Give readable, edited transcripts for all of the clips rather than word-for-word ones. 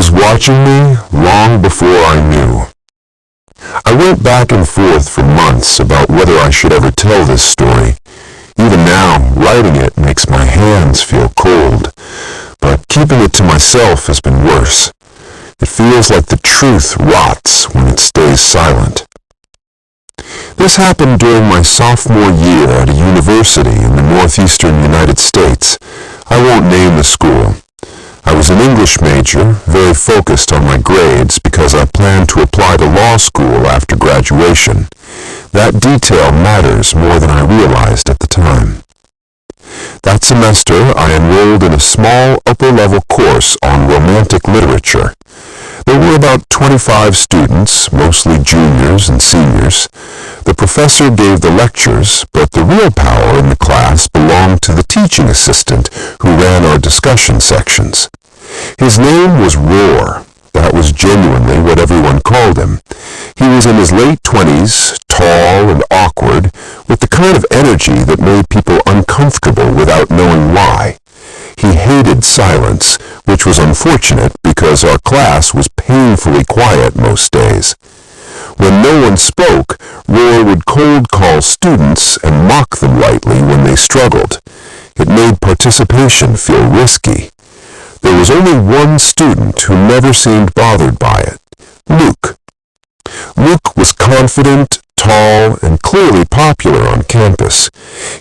was watching me long before I knew. I went back and forth for months about whether I should ever tell this story. Even now, writing it makes my hands feel cold, but keeping it to myself has been worse. It feels like the truth rots when it stays silent. This happened during my sophomore year at a university in the northeastern United States. I won't name the school. I was an English major, very focused on my grades because I planned to apply to law school after graduation. That detail matters more than I realized at the time. That semester, I enrolled in a small upper-level course on romantic literature. There were about 25 students, mostly juniors and seniors. The professor gave the lectures, but the real power in the class belonged to the teaching assistant who ran our discussion sections. His name was Roar. That was genuinely what everyone called him. He was in his late 20s, tall and awkward, with the kind of energy that made people uncomfortable without knowing why. He hated silence, which was unfortunate because our class was painfully quiet most days. When no one spoke, Roar would cold call students and mock them lightly when they struggled. It made participation feel risky. There was only one student who never seemed bothered by it, Luke. Luke was confident, tall, and clearly popular on campus.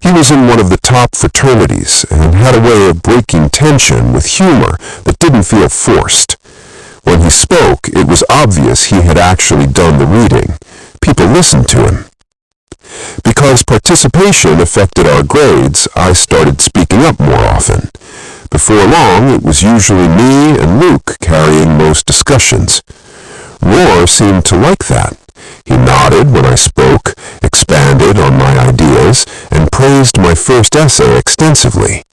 He was in one of the top fraternities and had a way of breaking tension with humor that didn't feel forced. When he spoke, it was obvious he had actually done the reading. People listened to him. Because participation affected our grades, I started speaking up more often. Before long, it was usually me and Luke carrying most discussions. Roar seemed to like that. He nodded when I spoke, expanded on my ideas, and praised my first essay extensively.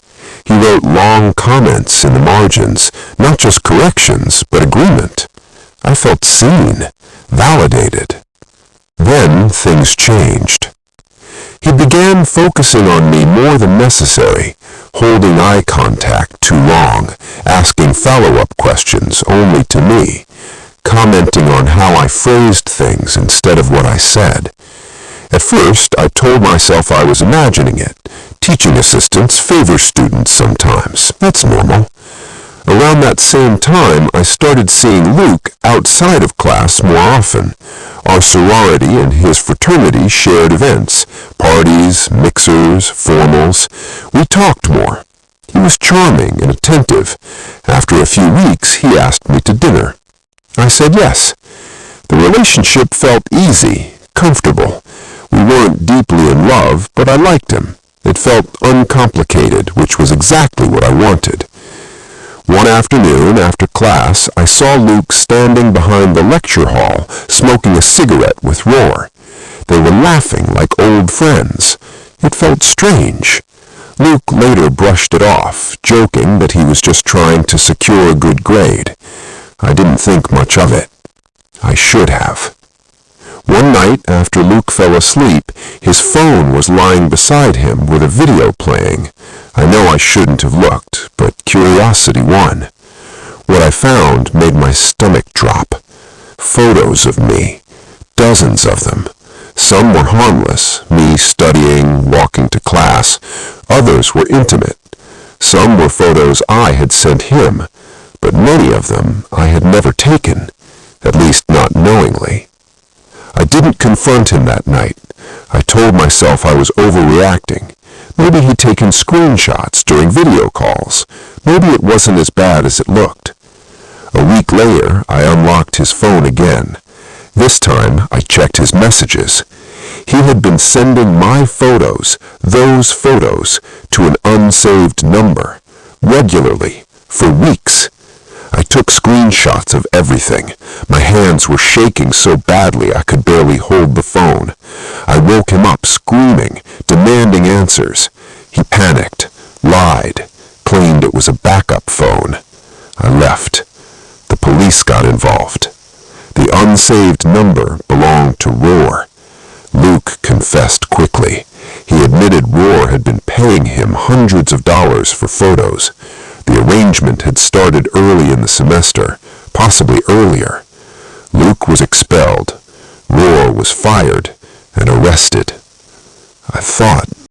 He wrote long comments in the margins, not just corrections, but agreement. I felt seen, validated. Then things changed. He began focusing on me more than necessary, holding eye contact too long, asking follow-up questions only to me, commenting on how I phrased things instead of what I said. At first, I told myself I was imagining it. Teaching assistants favor students sometimes. That's normal. Around that same time, I started seeing Luke outside of class more often. Our sorority and his fraternity shared events, parties, mixers, formals. We talked more. He was charming and attentive. After a few weeks, he asked me to dinner. I said yes. The relationship felt easy, comfortable. We weren't deeply in love, but I liked him. It felt uncomplicated, which was exactly what I wanted. One afternoon, after class, I saw Luke standing behind the lecture hall, smoking a cigarette with Roar. They were laughing like old friends. It felt strange. Luke later brushed it off, joking that he was just trying to secure a good grade. I didn't think much of it. I should have. One night, after Luke fell asleep, his phone was lying beside him with a video playing. I know I shouldn't have looked, but curiosity won. What I found made my stomach drop. Photos of me. Dozens of them. Some were harmless, me studying, walking to class. Others were intimate. Some were photos I had sent him, but many of them I had never taken, at least not knowingly. I didn't confront him that night. I told myself I was overreacting. Maybe he'd taken screenshots during video calls. Maybe it wasn't as bad as it looked. A week later, I unlocked his phone again. This time, I checked his messages. He had been sending my photos, those photos, to an unsaved number, regularly, for weeks. I took screenshots of everything. My hands were shaking so badly I could barely hold the phone. I woke him up screaming, demanding answers. He panicked, lied, claimed it was a backup phone. I left. The police got involved. The unsaved number belonged to Roar. Luke confessed quickly. He admitted Roar had been paying him hundreds of dollars for photos. The arrangement had started early in the semester, possibly earlier. Luke was expelled, Roar was fired and arrested. I thought